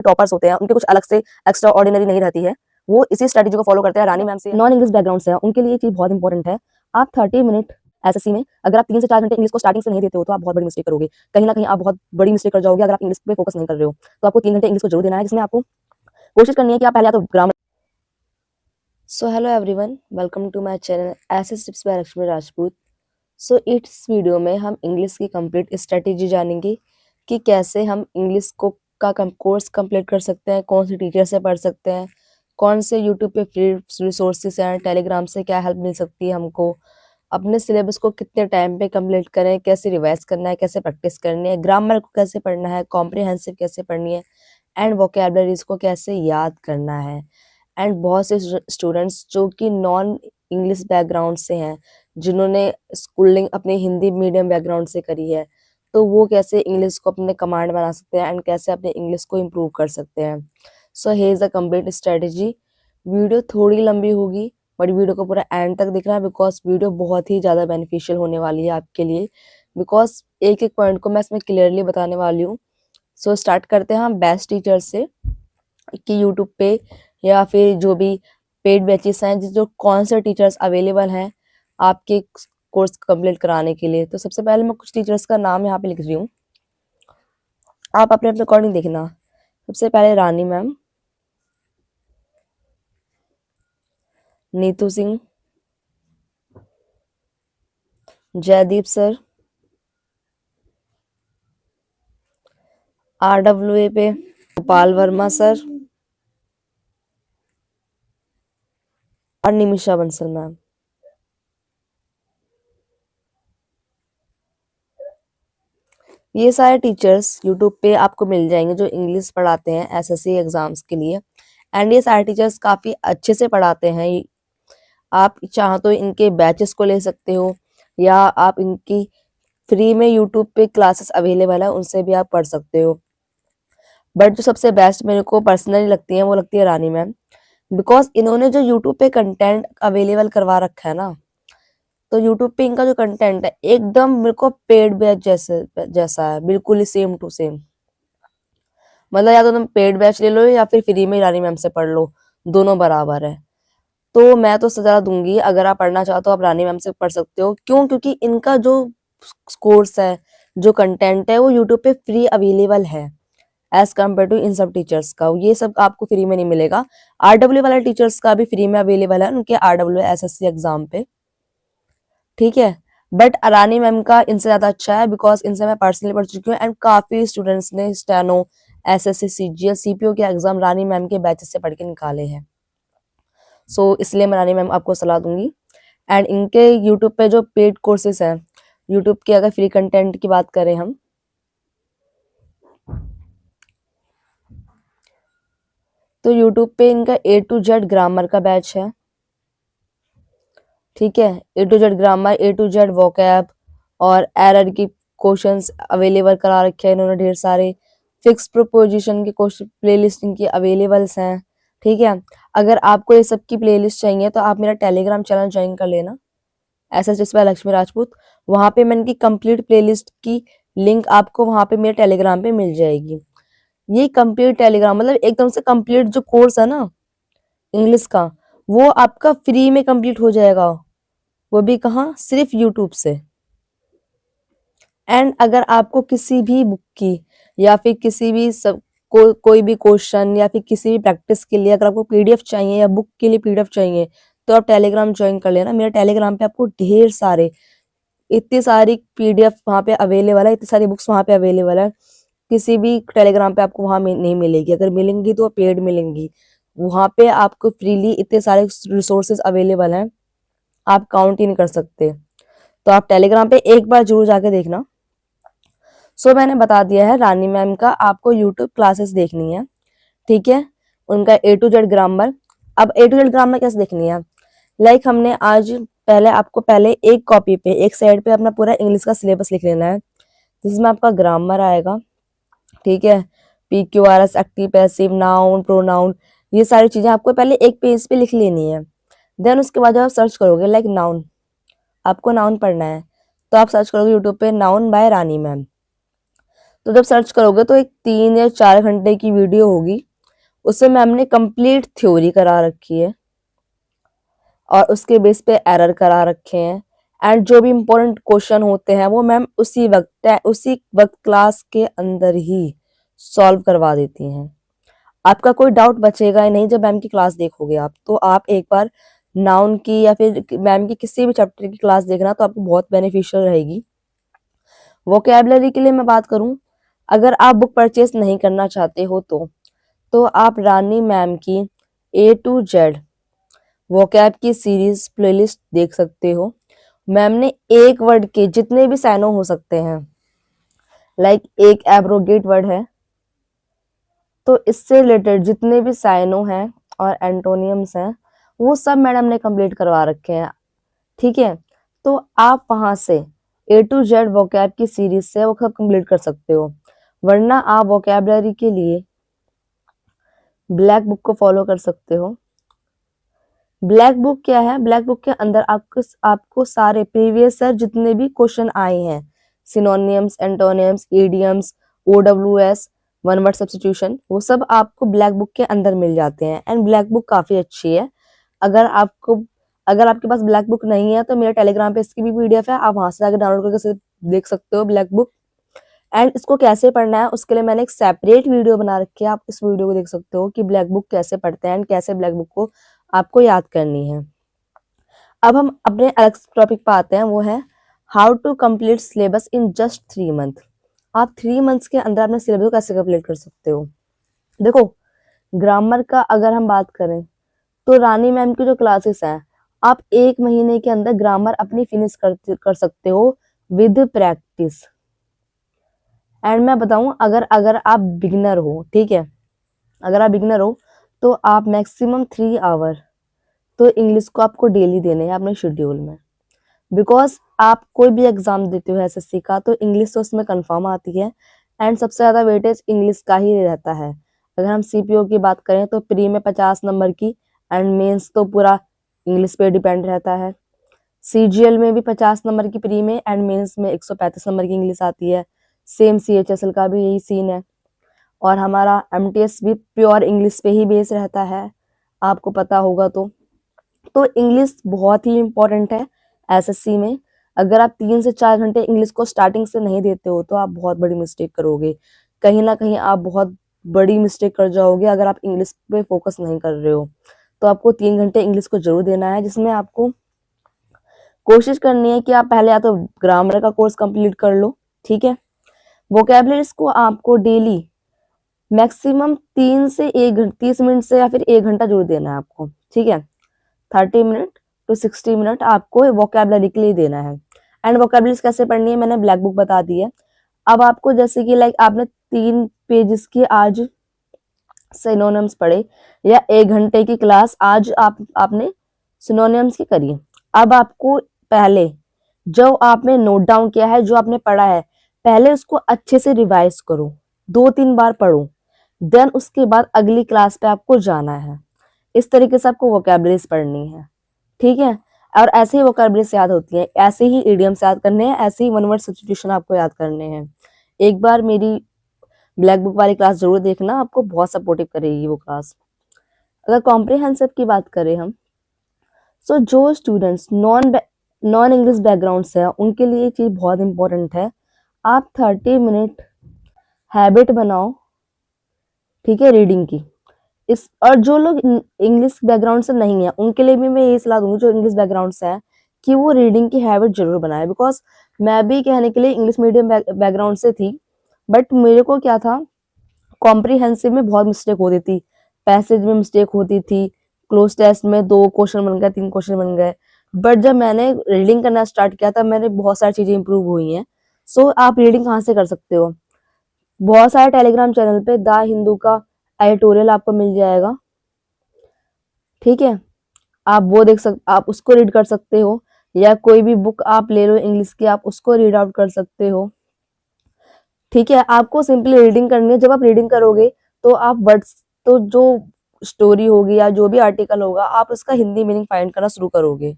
Toppers होते हैं उनके कुछ अलग से एक्स्ट्रा ऑर्डिनरी नहीं रहती है, वो इसी स्ट्रेटेजी को फॉलो करते हैं। रानी मैम से नॉन इंग्लिश बैकग्राउंड से हैं, उनके लिए ये चीज बहुत इंपॉर्टेंट है। आप 30 मिनट एसएससी में अगर आप 3 से 4 घंटे इंग्लिश को स्टार्टिंग से नहीं देते हो तो आप बहुत बड़ी मिस्टेक करोगे। कहीं ना कहीं आप बहुत बड़ी मिस्टेक कर जाओगे अगर आप इंग्लिश पे फोकस नहीं कर रहे हो। तो आपको 3 घंटे इंग्लिश को जरूर देना है, जिसमें आपको कोशिश करनी है कि आप पहले या तो grammar. So hello everyone, welcome to my channel SS tips by Lakshmi Rajput. So इस वीडियो में हम इंग्लिश की कंप्लीट स्ट्रेटेजी जानेंगे कि कैसे हम इंग्लिश को कोर्स कंप्लीट कर सकते हैं, कौन से टीचर से पढ़ सकते हैं, कौन से यूट्यूब पे फ्री रिसोर्सेज हैं, टेलीग्राम से क्या हेल्प मिल सकती है हमको, अपने सिलेबस को कितने टाइम पे कंप्लीट करें, कैसे रिवाइज करना है, कैसे प्रैक्टिस करनी है, ग्रामर को कैसे पढ़ना है, कॉम्प्रिहेंसिव कैसे पढ़नी है एंड वोकैबुलरीज को कैसे याद करना है। एंड बहुत से स्टूडेंट्स जो कि नॉन इंग्लिश बैकग्राउंड से हैं, जिन्होंने स्कूलिंग अपने हिंदी मीडियम बैकग्राउंड से करी है, तो वो कैसे इंग्लिश को अपने कमांड बना सकते हैं एंड कैसे अपने इंग्लिश को इम्प्रूव कर सकते हैं। So here is a complete strategy. Video थोड़ी लंबी होगी बट वीडियो को पूरा एंड तक देखना है, बिकॉज वीडियो बहुत ही ज़्यादा बेनिफिशियल होने वाली है आपके लिए, बिकॉज एक एक पॉइंट को मैं इसमें क्लियरली बताने वाली हूँ। सो स्टार्ट करते हैं हम बेस्ट टीचर से कि यूट्यूब पे या फिर जो भी पेड बैचेस हैं, जो कौन से टीचर्स अवेलेबल हैं आपके कोर्स कंप्लीट कराने के लिए। तो सबसे पहले मैं कुछ टीचर्स का नाम यहाँ पे लिख रही हूँ, आप अपने अपने अकॉर्डिंग देखना। सबसे पहले Rani ma'am, Neetu Singh, Jaideep sir, RWA पे गोपाल वर्मा सर और निमिषा बंसल मैम। ये सारे टीचर्स यूट्यूब पे आपको मिल जाएंगे जो इंग्लिश पढ़ाते हैं एसएससी एग्जाम्स के लिए, एंड ये सारे टीचर्स काफी अच्छे से पढ़ाते हैं। आप चाहो तो इनके बैचेस को ले सकते हो या आप इनकी फ्री में यूट्यूब पे क्लासेस अवेलेबल है, उनसे भी आप पढ़ सकते हो। बट जो सबसे बेस्ट मेरे को पर्सनली लगती है वो लगती है रानी मैम, बिकॉज इन्होंने जो यूट्यूब पे कंटेंट अवेलेबल करवा रखा है ना, तो यूट्यूब पे इनका जो कंटेंट है एकदम मेरे को पेड बैच जैसा है, बिल्कुल ही सेम टू सेम। मतलब या तो तुम पेड बैच ले लो या फिर फ्री में रानी मैम से पढ़ लो, दोनों बराबर है। तो मैं तो सजा दूंगी, अगर आप पढ़ना चाहो तो आप रानी मैम से पढ़ सकते हो। क्यों? क्योंकि इनका जो कोर्स है, जो कंटेंट है, वो यूट्यूब पे फ्री अवेलेबल है एज कम्पेयर टू इन सब टीचर्स का। ये सब आपको फ्री में नहीं मिलेगा। RW वाले टीचर्स का भी फ्री में अवेलेबल है उनके RW SSC एग्जाम पे, ठीक है। बट रानी मैम का इनसे ज्यादा अच्छा है, बिकॉज इनसे मैं पर्सनली पढ़ चुकी हूँ एंड काफी स्टूडेंट्स ने स्टेनो, SSC, CGL, CPO के एग्जाम रानी मैम के बैचेस से पढ़ के निकाले हैं। सो इसलिए मैं रानी मैम आपको सलाह दूंगी। एंड इनके यूट्यूब पे जो पेड कोर्सेज हैं, यूट्यूब के अगर फ्री कंटेंट की बात करें हम, तो यूट्यूब पे इनका A to Z ग्रामर का बैच है, ठीक है। A to Z grammar, A to Z vocab और एरर की क्वेश्चंस अवेलेबल करा रखे हैं इन्होंने ढेर सारे। फिक्स प्रोपोजिशन की क्वेश्चन प्लेलिस्ट इनकी अवेलेबल्स हैं, ठीक है। अगर आपको ये सब की प्लेलिस्ट चाहिए तो आप मेरा टेलीग्राम चैनल ज्वाइन कर लेना, एसएस बाय लक्ष्मी राजपूत। वहां पे मैं इनकी कंप्लीट प्लेलिस्ट की लिंक आपको वहां पे मेरे टेलीग्राम पे मिल जाएगी। ये कंप्लीट टेलीग्राम मतलब एकदम से कंप्लीट जो कोर्स है ना इंग्लिश का, वो आपका फ्री में कंप्लीट हो जाएगा, वो भी कहाँ, सिर्फ यूट्यूब से। एंड अगर आपको किसी भी बुक की या फिर किसी भी कोई भी क्वेश्चन या फिर किसी भी प्रैक्टिस के लिए अगर आपको PDF चाहिए या बुक के लिए PDF चाहिए, तो आप टेलीग्राम ज्वाइन कर लेना। मेरे टेलीग्राम पे आपको ढेर सारे, इतनी सारी PDF वहाँ पे अवेलेबल है, इतनी सारी बुक्स वहाँ पे अवेलेबल है। किसी भी टेलीग्राम पे आपको वहां नहीं मिलेगी, अगर मिलेंगी तो पेड मिलेंगी। वहां पे आपको फ्रीली इतने सारे रिसोर्सेज अवेलेबल हैं, आप काउंट ही नहीं कर सकते। तो आप टेलीग्राम पे एक बार जरूर जाके देखना। सो मैंने बता दिया है रानी मैम का आपको यूट्यूब क्लासेस देखनी है, ठीक है। उनका A to Z ग्रामर। अब A to Z ग्रामर कैसे देखनी है, लाइक हमने आज पहले आपको पहले एक कॉपी पे एक साइड पे अपना पूरा इंग्लिश का सिलेबस लिख लेना है, जिसमें आपका ग्रामर आएगा, ठीक है। PQRS, active, passive, noun, pronoun, ये सारी चीजें आपको पहले एक पेज पे लिख लेनी है। देन उसके बाद जब आप सर्च करोगे लाइक नाउन, आपको नाउन पढ़ना है, तो आप सर्च करोगे यूट्यूब पे नाउन बाय रानी मैम। तो जब सर्च करोगे तो एक 3 या 4 घंटे की वीडियो होगी, उसमें मैम ने कंप्लीट थ्योरी करा रखी है और उसके बेस पे एरर करा रखे हैं, एंड जो भी इम्पोर्टेंट क्वेश्चन होते हैं वो मैम उसी वक्त क्लास के अंदर ही सॉल्व करवा देती हैं। आपका कोई डाउट बचेगा ही नहीं जब मैम की क्लास देखोगे आप। तो आप एक बार नाउन की या फिर मैम की किसी भी चैप्टर की क्लास देखना, तो आपको बहुत बेनिफिशियल रहेगी। वोकैबुलरी के लिए मैं बात करूं, अगर आप बुक परचेस नहीं करना चाहते हो तो आप रानी मैम की A to Z वोकैब की सीरीज प्लेलिस्ट देख सकते हो। मैम ने एक वर्ड के जितने भी साइनो हो सकते हैं, लाइक एक एब्रोगेट वर्ड है तो इससे रिलेटेड जितने भी साइनो हैं और एंटोनियम्स हैं वो सब मैडम ने कंप्लीट करवा रखे हैं। ठीक है, तो आप वहां से A to Z वोकैब की सीरीज से वो सब कंप्लीट कर सकते हो। वरना आप वोकैबुलरी के लिए ब्लैक बुक को फॉलो कर सकते हो। ब्लैक बुक क्या है? ब्लैक बुक के अंदर आपको सारे प्रीवियस ईयर जितने भी क्वेश्चन आए हैं, synonyms, एंटोनियम्स, idioms, OWS, one word substitution, वो सब आपको ब्लैक बुक के अंदर मिल जाते हैं। एंड ब्लैक बुक काफी अच्छी है। अगर आपके पास ब्लैक बुक नहीं है तो मेरे टेलीग्राम पे इसकी भी PDF है, आप वहां से जाकर डाउनलोड करके देख सकते हो ब्लैक बुक। एंड इसको कैसे पढ़ना है उसके लिए मैंने एक सेपरेट वीडियो बना रखी है, आप इस वीडियो को देख सकते हो कि ब्लैक बुक कैसे पढ़ते हैं एंड कैसे ब्लैक बुक को आपको याद करनी है। अब हम अपने अलग टॉपिक पे आते हैं, वो है how to complete syllabus in just 3 month. आप 3 मंथ्स के अंदर अपने सिलेबस को कैसे कंप्लीट कर सकते हो? देखो, ग्रामर का अगर हम बात करें तो रानी मैम की जो क्लासेस हैं, आप 1 महीने के अंदर ग्रामर अपनी फिनिश कर सकते हो विद प्रैक्टिस। एंड मैं बताऊं, अगर अगर आप बिगिनर हो, ठीक है, अगर आप बिगिनर हो तो आप मैक्सिमम 3 आवर तो इंग्लिश को आपको डेली देने हैं अपने शेड्यूल में। बिकॉज आप कोई भी एग्जाम देते हो SSC का तो इंग्लिश तो उसमें कंफर्म आती है एंड सबसे ज्यादा वेटेज इंग्लिश का ही रहता है। अगर हम CPO की बात करें तो प्री में 50 नंबर की एंड मेंस तो पूरा इंग्लिश पे डिपेंड रहता है। CGL में भी 50 नंबर की प्री में एंड मेंस में 135 नंबर की इंग्लिश आती है। सेम CHSL का भी यही सीन है। और हमारा MTS भी प्योर इंग्लिश पे ही बेस रहता है, आपको पता होगा। तो इंग्लिश बहुत ही इम्पोर्टेंट है SSC में। अगर आप 3 से 4 घंटे इंग्लिश को स्टार्टिंग से नहीं देते हो तो आप बहुत बड़ी मिस्टेक करोगे। कहीं ना कहीं आप बहुत बड़ी मिस्टेक कर जाओगे अगर आप इंग्लिश पे फोकस नहीं कर रहे हो। तो आपको 3 घंटे इंग्लिश को जरूर देना है, जिसमें आपको कोशिश करनी है कि आप पहले या तो ग्रामर का कोर्स कंप्लीट कर लो, ठीक है। वोकैबुलरीज को आपको डेली मैक्सिमम 30 मिनट से या फिर 1 घंटा जरूर देना है आपको, ठीक है। 30 मिनट to 60 मिनट आपको वोकैबुलरी के लिए देना है। एंड वोकैबुलरीज कैसे पढ़नी है मैंने ब्लैक बुक बता दी है। अब आपको जैसे कि लाइक आपने 3 पेजेस की आज सिनोनिम्स पढ़े या 1 घंटे की क्लास आज आपने सिनोनिम्स की करी। अब आपको पहले जो आपने नोट डाउन किया है, जो आपने पढ़ा है, पहले उसको अच्छे से रिवाइज करो, 2-3 बार पढ़ो, देन उसके बाद अगली क्लास पे आपको जाना है। इस तरीके से आपको वोकैबुलरीज पढ़नी है, ठीक है। और ऐसे ही वोकैबुलरीज याद होती है, ऐसे ही इडियम्स याद करने हैं, ऐसे ही वन वर्ड सब्स्टिट्यूशन आपको याद करने हैं। एक बार मेरी ब्लैक बुक वाली क्लास जरूर देखना, आपको बहुत सपोर्टिव करेगी वो क्लास। अगर कॉम्प्रिहेंसिव की बात करें हम, सो जो स्टूडेंट्स नॉन इंग्लिश बैकग्राउंड से हैं उनके लिए ये चीज बहुत इंपॉर्टेंट है। आप 30 मिनट हैबिट बनाओ, ठीक है, रीडिंग की। इस और जो लोग इंग्लिश बैकग्राउंड से नहीं है उनके लिए भी मैं यही सलाह दूंगी, जो इंग्लिश बैकग्राउंड से है, कि वो रीडिंग की हैबिट जरूर बनाए। बिकॉज मैं भी कहने के लिए इंग्लिश मीडियम बैकग्राउंड से थी, बट मेरे को क्या था, कॉम्प्रिहेंसिव में बहुत मिस्टेक होती थी, पैसेज में मिस्टेक होती थी, क्लोज टेस्ट में 2 क्वेश्चन बन गए, 3 क्वेश्चन बन गए। बट जब मैंने रीडिंग करना स्टार्ट किया तब मैंने बहुत सारी चीजें इंप्रूव हुई हैं। सो आप रीडिंग कहाँ से कर सकते हो, बहुत सारे टेलीग्राम चैनल पे द हिंदू का एडिटोरियल आपको मिल जाएगा, ठीक है। आप उसको रीड कर सकते हो, या कोई भी बुक आप ले लो इंग्लिश की, आप उसको रीड आउट कर सकते हो, ठीक है। आपको सिंपली रीडिंग करनी है। जब आप रीडिंग करोगे तो आप वर्ड्स, तो जो स्टोरी होगी या जो भी आर्टिकल होगा आप उसका हिंदी मीनिंग फाइंड करना शुरू करोगे।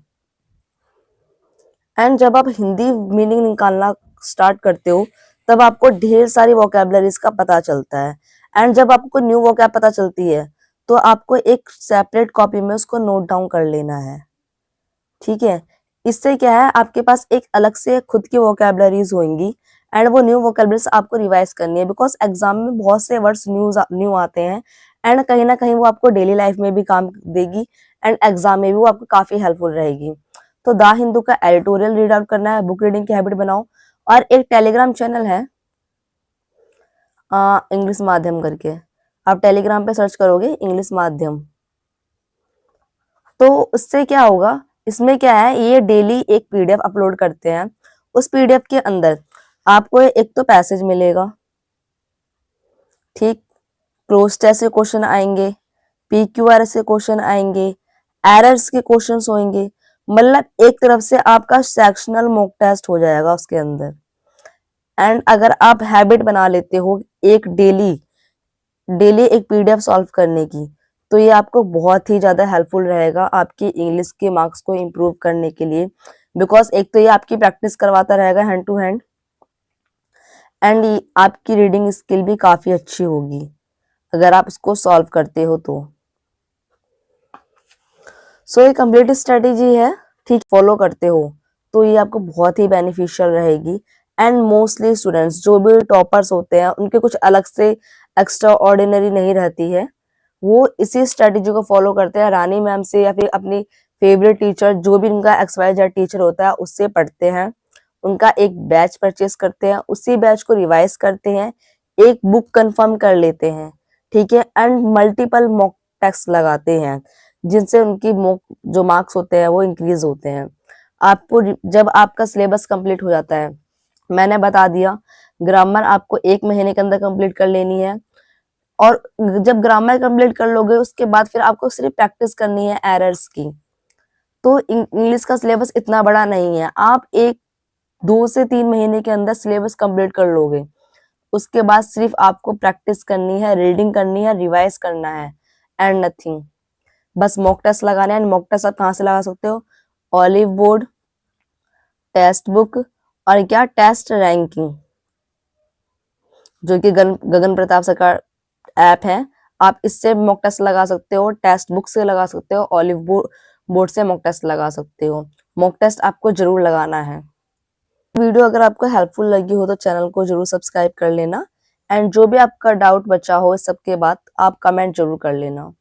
एंड जब आप हिंदी मीनिंग निकालना स्टार्ट करते हो तब आपको ढेर सारी वोकैबुलरीज का पता चलता है। एंड जब आपको न्यू वोकैब पता चलती है तो आपको एक सेपरेट कॉपी में उसको नोट डाउन कर लेना है, ठीक है। इससे क्या है, आपके पास एक अलग से खुद की वोकैबुलरीज होंगी एंड वो न्यू वोकैबुलरीज आपको रिवाइज करनी है, बिकॉज एग्जाम में बहुत से वर्ड्स न्यू आते हैं एंड कहीं ना कहीं वो आपको डेली लाइफ में भी काम देगी एंड एग्जाम में भी वो आपको काफी हेल्पफुल रहेगी। तो द हिंदू का एडिटोरियल रीड आउट करना है, बुक रीडिंग की हैबिट बनाओ। और एक टेलीग्राम चैनल है इंग्लिश माध्यम करके, आप टेलीग्राम पे सर्च करोगे इंग्लिश माध्यम, तो उससे क्या होगा, इसमें क्या है, ये डेली एक पीडीएफ अपलोड करते हैं। उस पीडीएफ के अंदर आपको एक तो पैसेज मिलेगा, ठीक, क्लोज टेस्ट के क्वेश्चन आएंगे, पीक्यूआर से क्वेश्चन आएंगे, एरर्स के क्वेश्चंस होंगे, मतलब एक तरफ से आपका सेक्शनल मॉक टेस्ट हो जाएगा उसके अंदर। एंड अगर आप हैबिट बना लेते हो एक डेली डेली एक पीडीएफ सॉल्व करने की, तो ये आपको बहुत ही ज्यादा हेल्पफुल रहेगा आपकी इंग्लिश के मार्क्स को इम्प्रूव करने के लिए। बिकॉज एक तो ये आपकी प्रैक्टिस करवाता रहेगा हैंड टू हैंड एंड आपकी रीडिंग स्किल भी काफी अच्छी होगी अगर आप इसको सॉल्व करते हो तो। सो ये कंप्लीट स्ट्रेटेजी है, ठीक, फॉलो करते हो तो ये आपको बहुत ही बेनिफिशियल रहेगी। एंड मोस्टली स्टूडेंट्स जो भी टॉपर्स होते हैं उनके कुछ अलग से एक्स्ट्रा ऑर्डिनरी नहीं रहती है, वो इसी स्ट्रेटेजी को फॉलो करते हैं, रानी मैम से या फिर अपनी फेवरेट टीचर जो भी उनका XYZ टीचर होता है उससे पढ़ते हैं, उनका एक बैच परचेस करते हैं, उसी बैच को रिवाइज करते हैं, एक बुक कंफर्म कर लेते हैं, ठीक है, एंड मल्टीपल मॉक टेस्ट लगाते हैं जिनसे उनकी मॉक जो मार्क्स होते हैं वो इंक्रीज होते हैं। आपको जब आपका सिलेबस कंप्लीट हो जाता है, मैंने बता दिया ग्रामर आपको 1 महीने के अंदर कंप्लीट कर लेनी है, और जब ग्रामर कंप्लीट कर लोगे उसके बाद फिर आपको सिर्फ प्रैक्टिस करनी है एरर्स की। तो इंग्लिश का सिलेबस इतना बड़ा नहीं है, आप 2 से 3 महीने के अंदर सिलेबस कंप्लीट कर लोगे। उसके बाद सिर्फ आपको प्रैक्टिस करनी है, रीडिंग करनी है, रिवाइज करना है एंड नथिंग। बस मॉक टेस्ट लगाना है। एंड मॉक टेस्ट आप कहाँ से लगा सकते हो, ऑलिव बोर्ड, टेस्ट बुक और क्या टेस्ट रैंकिंग, जो कि गगन प्रताप सर का ऐप है, आप इससे मॉक टेस्ट लगा सकते हो, टेस्ट बुक से लगा सकते हो, ऑलिव बोर्ड से मॉक टेस्ट लगा सकते हो। मॉक टेस्ट आपको जरूर लगाना है। वीडियो अगर आपको हेल्पफुल लगी हो तो चैनल को जरूर सब्सक्राइब कर लेना एंड जो भी आपका डाउट बचा हो इस सब के बाद आप कमेंट जरूर कर लेना।